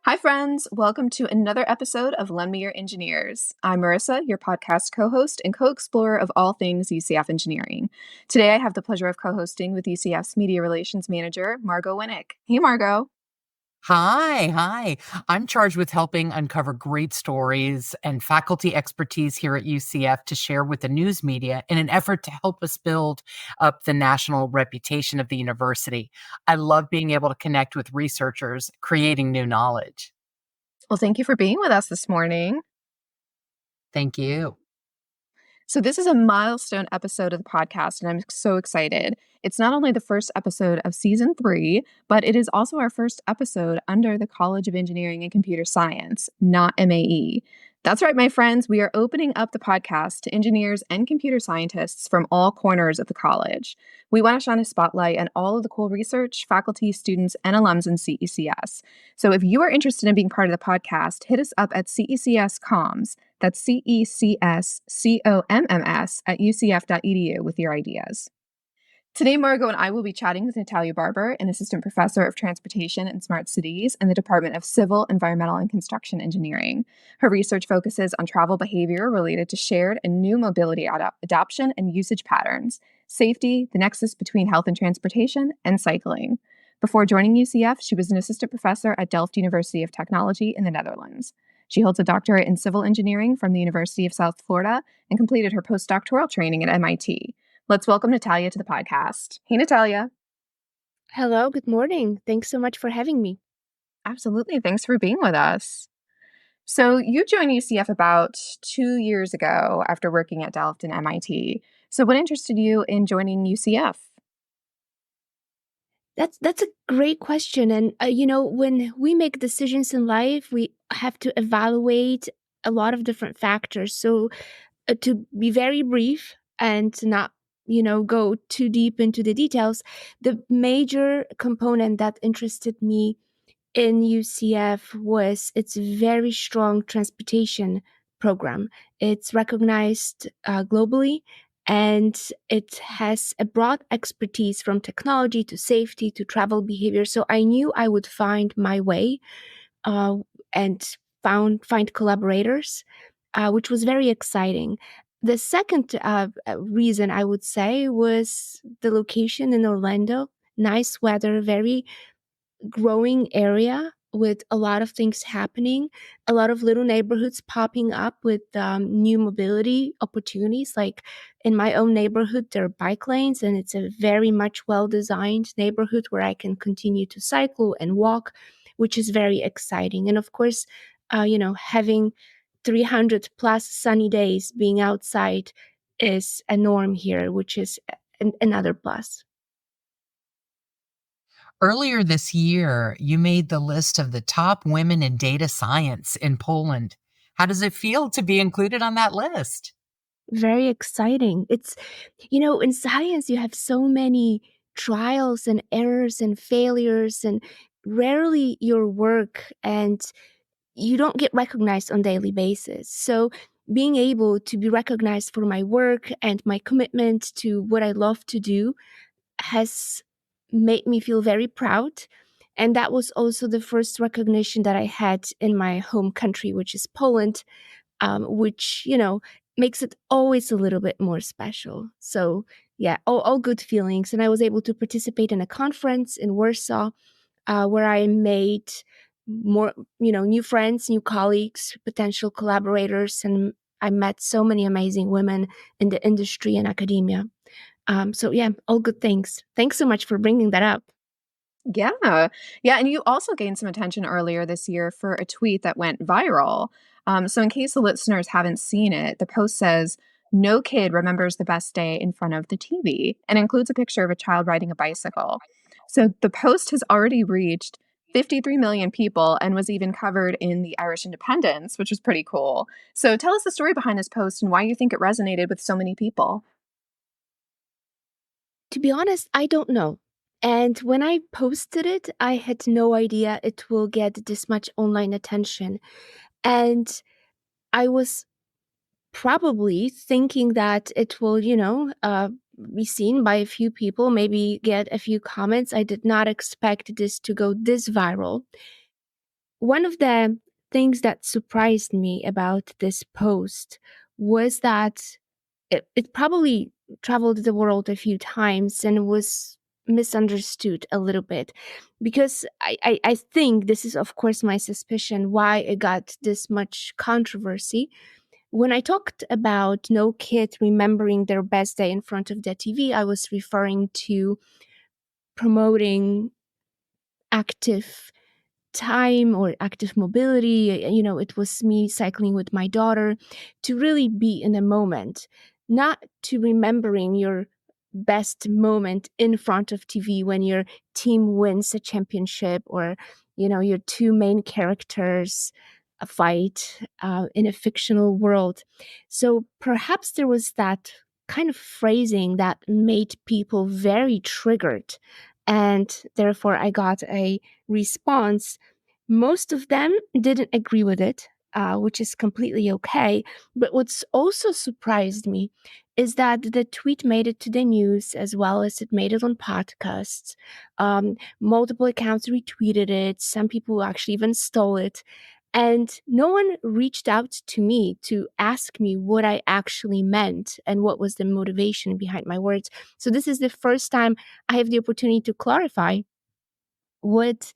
Hi, friends. Welcome to another episode of Lend Me Your Engineers. I'm Marissa, your podcast co host and co explorer of all things UCF engineering. Today, I have the pleasure of co hosting with UCF's Media Relations Manager, Margot Winnick. Hey, Margot. Hi. I'm charged with helping uncover great stories and faculty expertise here at UCF to share with the news media in an effort to help us build up the national reputation of the university. I love being able to connect with researchers, creating new knowledge. Well, thank you for being with us this morning. Thank you. So, this is a milestone episode of the podcast, and I'm so excited. It's not only the first episode of season 3, but it is also our first episode under the College of Engineering and Computer Science, not MAE. That's right, my friends. We are opening up the podcast to engineers and computer scientists from all corners of the college. We want to shine a spotlight on all of the cool research, faculty, students, and alums in CECS. So if you are interested in being part of the podcast, hit us up at CECS Comms. That's CECSCOMMS at ucf.edu with your ideas. Today, Margot and I will be chatting with Natalia Barbour, an assistant professor of transportation and smart cities in the Department of Civil, Environmental, and Construction Engineering. Her research focuses on travel behavior related to shared and new mobility adoption and usage patterns, safety, the nexus between health and transportation, and cycling. Before joining UCF, she was an assistant professor at Delft University of Technology in the Netherlands. She holds a doctorate in civil engineering from the University of South Florida and completed her postdoctoral training at MIT. Let's welcome Natalia to the podcast. Hey, Natalia. Hello, good morning. Thanks so much for having me. Absolutely. Thanks for being with us. So you joined UCF about 2 years ago after working at Delft and MIT. So what interested you in joining UCF? That's a great question. And when we make decisions in life, we have to evaluate a lot of different factors. So to be very brief and to not go too deep into the details, the major component that interested me in UCF was its very strong transportation program. It's recognized globally, and it has a broad expertise from technology to safety to travel behavior. So I knew I would find my way uh, and find collaborators, which was very exciting. The second reason I would say was the location in Orlando. Nice weather, very growing area with a lot of things happening, a lot of little neighborhoods popping up with new mobility opportunities. Like in my own neighborhood, there are bike lanes, and it's a very much well-designed neighborhood where I can continue to cycle and walk, which is very exciting. And of course, having 300 plus sunny days being outside is a norm here, which is another plus. Earlier this year, you made the list of the top women in data science in Poland. How does it feel to be included on that list? Very exciting. It's, in science, you have so many trials and errors and failures, and rarely your work and you don't get recognized on daily basis. So being able to be recognized for my work and my commitment to what I love to do has made me feel very proud. And that was also the first recognition that I had in my home country, which is Poland, which, makes it always a little bit more special. So, yeah, all good feelings. And I was able to participate in a conference in Warsaw where I made more, new friends, new colleagues, potential collaborators. And I met so many amazing women in the industry and academia. So, yeah, all good things. Thanks so much for bringing that up. Yeah. Yeah. And you also gained some attention earlier this year for a tweet that went viral. So, in case the listeners haven't seen it, the post says, "No kid remembers the best day in front of the TV," and includes a picture of a child riding a bicycle. So, the post has already reached 53 million people and was even covered in the Irish Independence, which was pretty cool. So, tell us the story behind this post and why you think it resonated with so many people. To be honest, I don't know. And when I posted it, I had no idea it will get this much online attention. And I was probably thinking that it will, be seen by a few people, maybe get a few comments. I did not expect this to go this viral. one of the things that surprised me about this post was that it probably traveled the world a few times and was misunderstood a little bit, because I think this is, of course, my suspicion why it got this much controversy. When I talked about no kid remembering their best day in front of the TV, I was referring to promoting active time or active mobility. It was me cycling with my daughter to really be in a moment, not to remembering your best moment in front of TV when your team wins a championship, or your two main characters fight in a fictional world. So perhaps there was that kind of phrasing that made people very triggered, and therefore I got a response. Most of them didn't agree with it, which is completely okay. But what's also surprised me is that the tweet made it to the news, as well as it made it on podcasts. Multiple accounts retweeted it. Some people actually even stole it. And no one reached out to me to ask me what I actually meant and what was the motivation behind my words. So this is the first time I have the opportunity to clarify what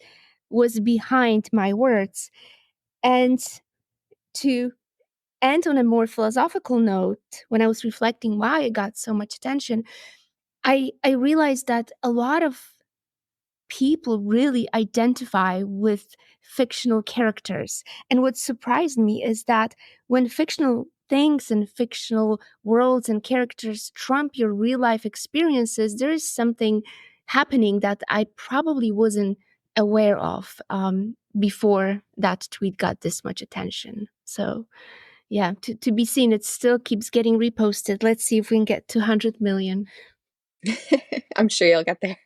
was behind my words. And to end on a more philosophical note, when I was reflecting why it got so much attention, I realized that a lot of people really identify with fictional characters. And what surprised me is that when fictional things and fictional worlds and characters trump your real life experiences, there is something happening that I probably wasn't aware of before that tweet got this much attention. So, yeah, to be seen. It still keeps getting reposted. Let's see if we can get to 100 million. I'm sure you'll get there.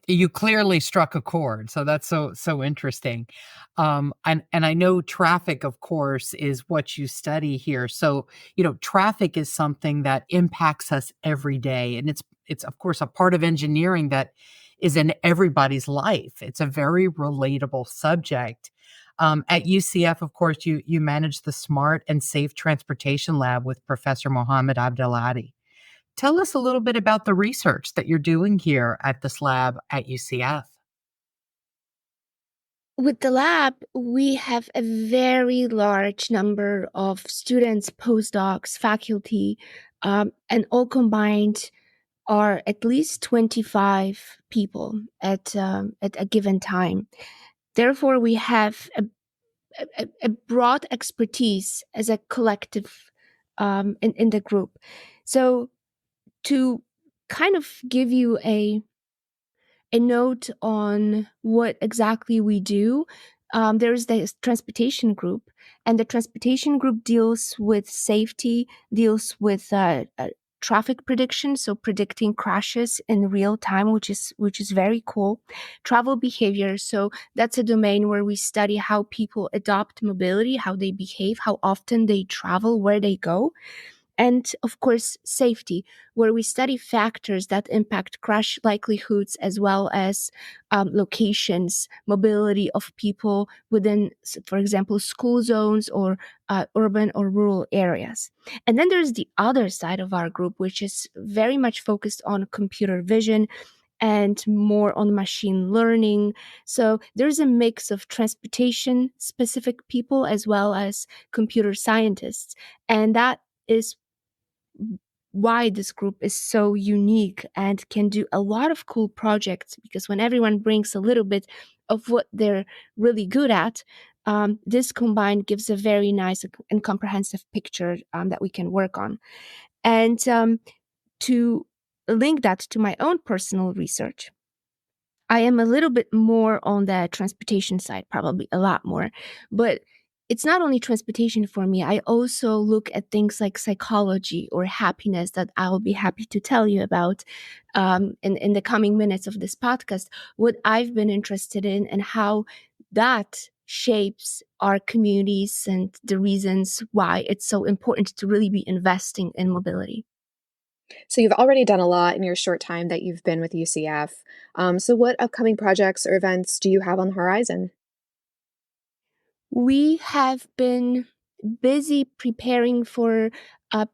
You clearly struck a chord, so that's so interesting. And I know traffic, of course, is what you study here. So traffic is something that impacts us every day, and it's of course a part of engineering that is in everybody's life. It's a very relatable subject. At UCF, of course, you manage the Smart and Safe Transportation Lab with Professor Mohammed Abdelhadi. Tell us a little bit about the research that you're doing here at this lab at UCF. With the lab, we have a very large number of students, postdocs, faculty, and all combined are at least 25 people at a given time. Therefore, we have a broad expertise as a collective in the group. So to kind of give you a note on what exactly we do, there's the transportation group, and the transportation group deals with safety, deals with traffic prediction, so predicting crashes in real time, which is very cool. Travel behavior, so that's a domain where we study how people adopt mobility, how they behave, how often they travel, where they go. And of course, safety, where we study factors that impact crash likelihoods, as well as locations, mobility of people within, for example, school zones or urban or rural areas. And then there's the other side of our group, which is very much focused on computer vision and more on machine learning. So there's a mix of transportation specific people as well as computer scientists. And that is why this group is so unique and can do a lot of cool projects, because when everyone brings a little bit of what they're really good at, this combined gives a very nice and comprehensive picture that we can work on. And to link that to my own personal research, I am a little bit more on the transportation side, probably a lot more. But it's not only transportation for me. I also look at things like psychology or happiness that I'll be happy to tell you about in the coming minutes of this podcast, what I've been interested in and how that shapes our communities and the reasons why it's so important to really be investing in mobility. So you've already done a lot in your short time that you've been with UCF. So what upcoming projects or events do you have on the horizon? We have been busy preparing for uh,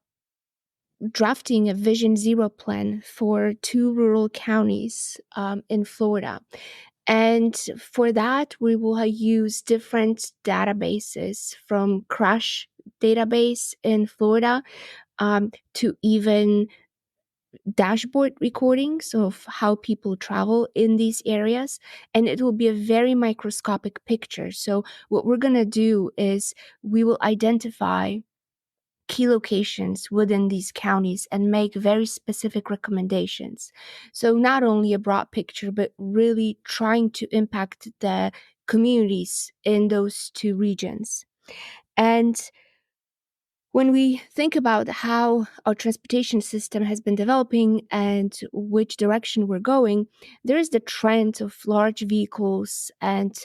drafting a Vision Zero plan for two rural counties in Florida. And for that, we will use different databases from Crash database in Florida to even dashboard recordings of how people travel in these areas. And it will be a very microscopic picture. So what we're going to do is we will identify key locations within these counties and make very specific recommendations. So not only a broad picture, but really trying to impact the communities in those two regions. And when we think about how our transportation system has been developing and which direction we're going, there is the trend of large vehicles and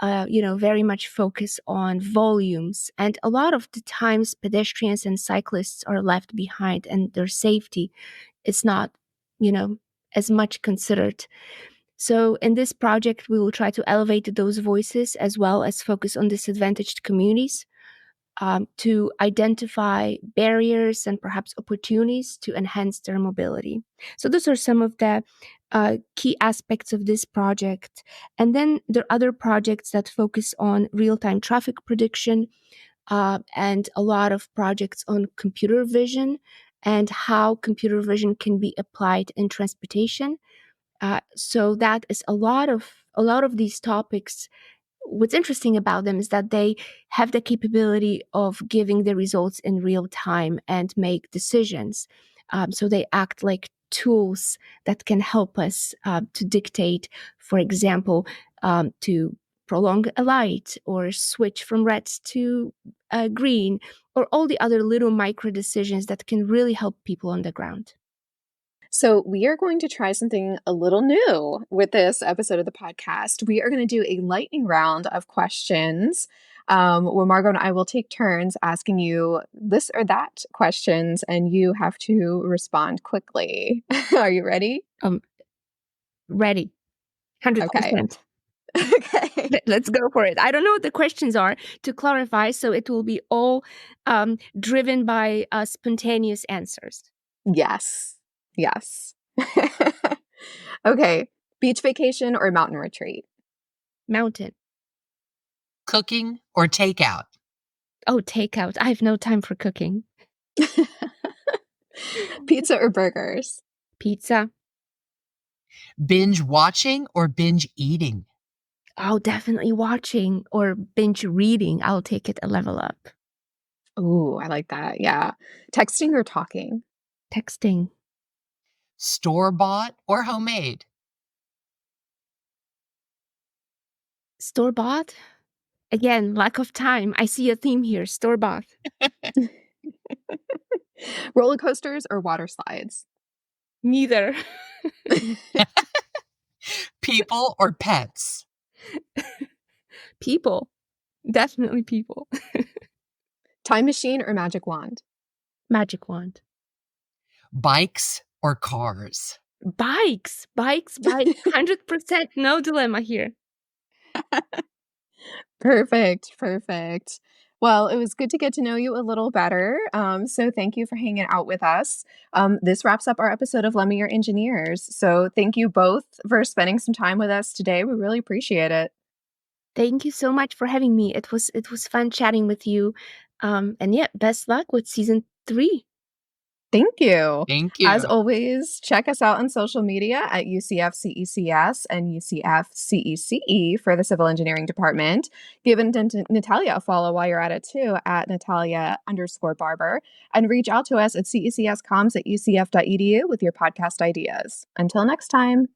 very much focus on volumes. And a lot of the times, pedestrians and cyclists are left behind, and their safety is not, as much considered. So in this project, we will try to elevate those voices as well as focus on disadvantaged communities to identify barriers and perhaps opportunities to enhance their mobility. So those are some of the key aspects of this project. And then there are other projects that focus on real-time traffic prediction and a lot of projects on computer vision and how computer vision can be applied in transportation. So that is a lot of these topics. What's interesting about them is that they have the capability of giving the results in real time and make decisions. So they act like tools that can help us to dictate, for example, to prolong a light or switch from red to green, or all the other little micro decisions that can really help people on the ground. So, we are going to try something a little new with this episode of the podcast. We are going to do a lightning round of questions where Margot and I will take turns asking you this or that questions, and you have to respond quickly. Are you ready? Ready, Okay. 100%. Okay. Let's go for it. I don't know what the questions are to clarify, so it will be all driven by spontaneous answers. Yes. Yes. Okay. Beach vacation or mountain retreat? Mountain. Cooking or takeout? Oh, takeout. I have no time for cooking. Pizza or burgers? Pizza. Binge watching or binge eating? Oh, definitely watching or binge reading. I'll take it a level up. Ooh, I like that. Yeah. Texting or talking? Texting. Store-bought or homemade? Store-bought? Again, lack of time. I see a theme here. Store-bought. Roller coasters or water slides? Neither. People or pets? People. Definitely people. Time machine or magic wand? Magic wand. Bikes or cars? Bikes. 100%. No dilemma here. Perfect. Perfect. Well, it was good to get to know you a little better. So thank you for hanging out with us. This wraps up our episode of Lend Me Your Engineers. So thank you both for spending some time with us today. We really appreciate it. Thank you so much for having me. It was fun chatting with you. And yeah, best luck with season 3. Thank you. Thank you. As always, check us out on social media at UCF CECS and UCF CECE for the Civil Engineering Department. Give Natalia a follow while you're at it too at Natalia_Barbour, and reach out to us at cecscoms@ucf.edu with your podcast ideas. Until next time.